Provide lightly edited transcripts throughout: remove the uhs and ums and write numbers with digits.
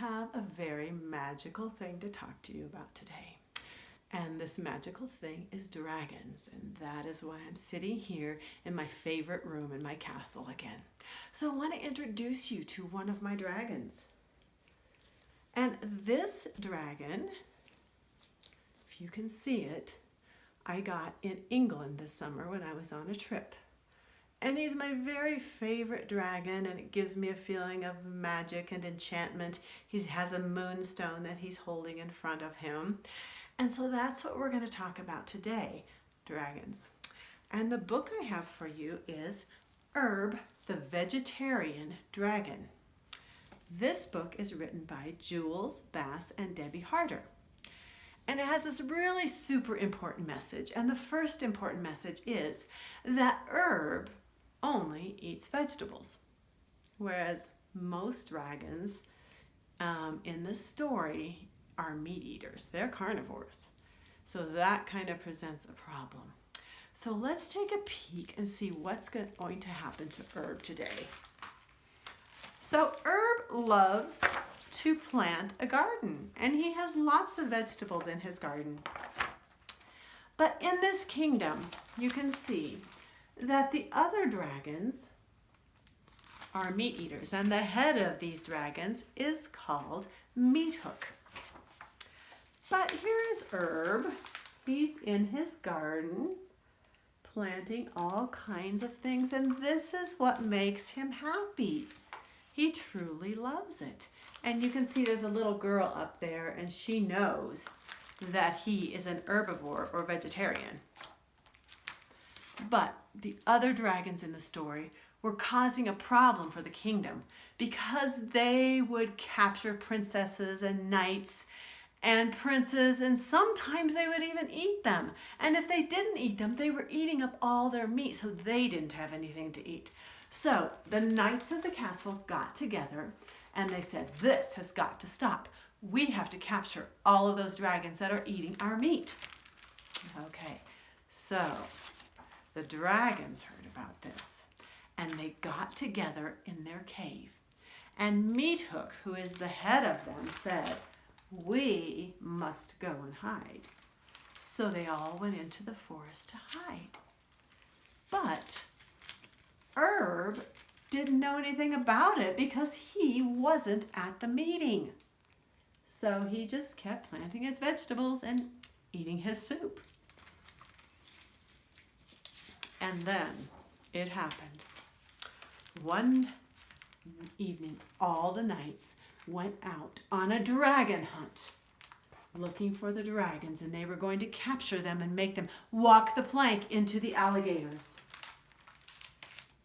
have a very magical thing to talk to you about today. And this magical thing is dragons, and that is why I'm sitting here in my favorite room in my castle again. So I want to introduce you to one of my dragons. And this dragon, if you can see it, I got in England this summer when I was on a trip. And he's my very favorite dragon, and it gives me a feeling of magic and enchantment. He has a moonstone that he's holding in front of him. And so that's what we're going to talk about today, dragons. And the book I have for you is Herb the Vegetarian Dragon. This book is written by Jules Bass and Debbie Harder. And it has this really super important message. And the first important message is that Herb only eats vegetables, whereas most dragons in this story are meat eaters. They're carnivores. So that kind of presents a problem. So let's take a peek and see what's going to happen to Herb today. So Herb loves to plant a garden, and he has lots of vegetables in his garden. But in this kingdom, you can see that the other dragons are meat eaters, and the head of these dragons is called Meathook. But here is Herb. He's in his garden planting all kinds of things, and this is what makes him happy. He truly loves it. And you can see there's a little girl up there, and she knows that he is an herbivore or vegetarian. But the other dragons in the story were causing a problem for the kingdom because they would capture princesses and knights and princes, and sometimes they would even eat them. And if they didn't eat them, they were eating up all their meat, so they didn't have anything to eat. So the knights of the castle got together and they said, this has got to stop. We have to capture all of those dragons that are eating our meat. Okay, so the dragons heard about this, and they got together in their cave. And Meathook, who is the head of them, said, we must go and hide. So they all went into the forest to hide. But Herb didn't know anything about it because he wasn't at the meeting. So he just kept planting his vegetables and eating his soup. And then it happened. One evening, all the knights went out on a dragon hunt, looking for the dragons, and they were going to capture them and make them walk the plank into the alligators.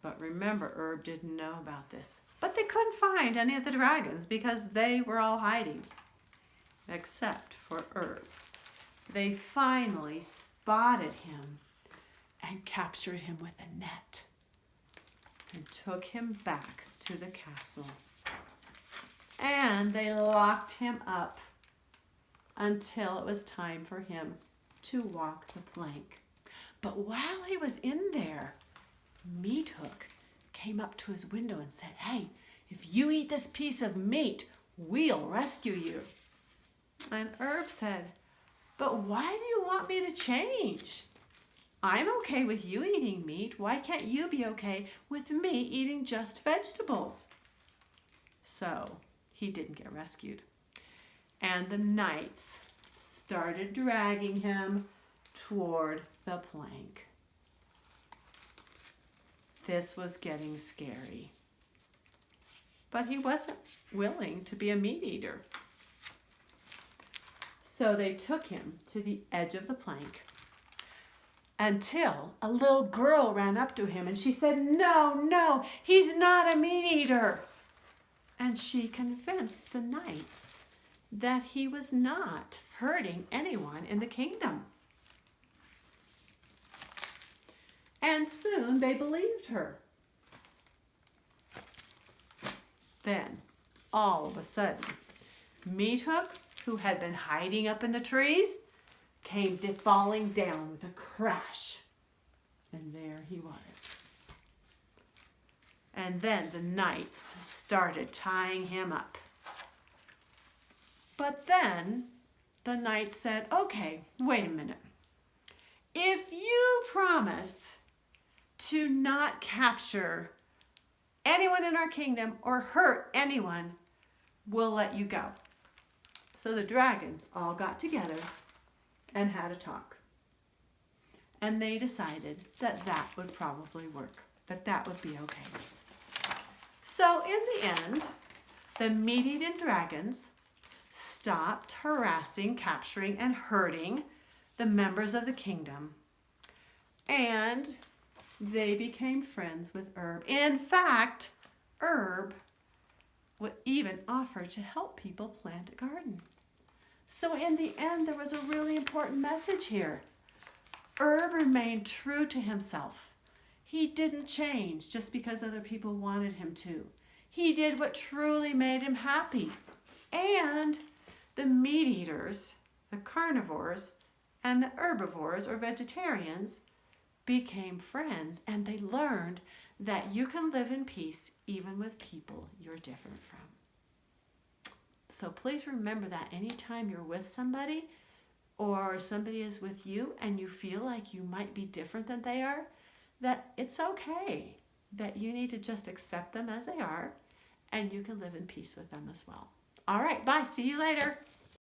But remember, Herb didn't know about this. But they couldn't find any of the dragons because they were all hiding, except for Herb. They finally spotted him and captured him with a net and took him back to the castle. And they locked him up until it was time for him to walk the plank. But while he was in there, Meathook came up to his window and said, hey, if you eat this piece of meat, we'll rescue you. And Herb said, but why do you want me to change? I'm okay with you eating meat. Why can't you be okay with me eating just vegetables? So he didn't get rescued. And the knights started dragging him toward the plank. This was getting scary. But he wasn't willing to be a meat eater. So they took him to the edge of the plank until a little girl ran up to him and she said, no, he's not a meat eater. And she convinced the knights that he was not hurting anyone in the kingdom. And soon they believed her. Then, all of a sudden, Meathook, who had been hiding up in the trees, came falling down with a crash. And there he was. And then the knights started tying him up. But then the knight said, okay, wait a minute. If you promise to not capture anyone in our kingdom or hurt anyone, we'll let you go. So the dragons all got together and had a talk. And they decided that that would probably work, that would be okay. So in the end, the meat-eating dragons stopped harassing, capturing, and hurting the members of the kingdom. And they became friends with Herb. In fact, Herb would even offer to help people plant a garden. So in the end, there was a really important message here. Herb remained true to himself. He didn't change just because other people wanted him to. He did what truly made him happy. And the meat eaters, the carnivores, and the herbivores or vegetarians became friends, and they learned that you can live in peace even with people you're different from. So please remember that anytime you're with somebody or somebody is with you and you feel like you might be different than they are, that it's okay, that you need to just accept them as they are, and you can live in peace with them as well. All right, bye. See you later.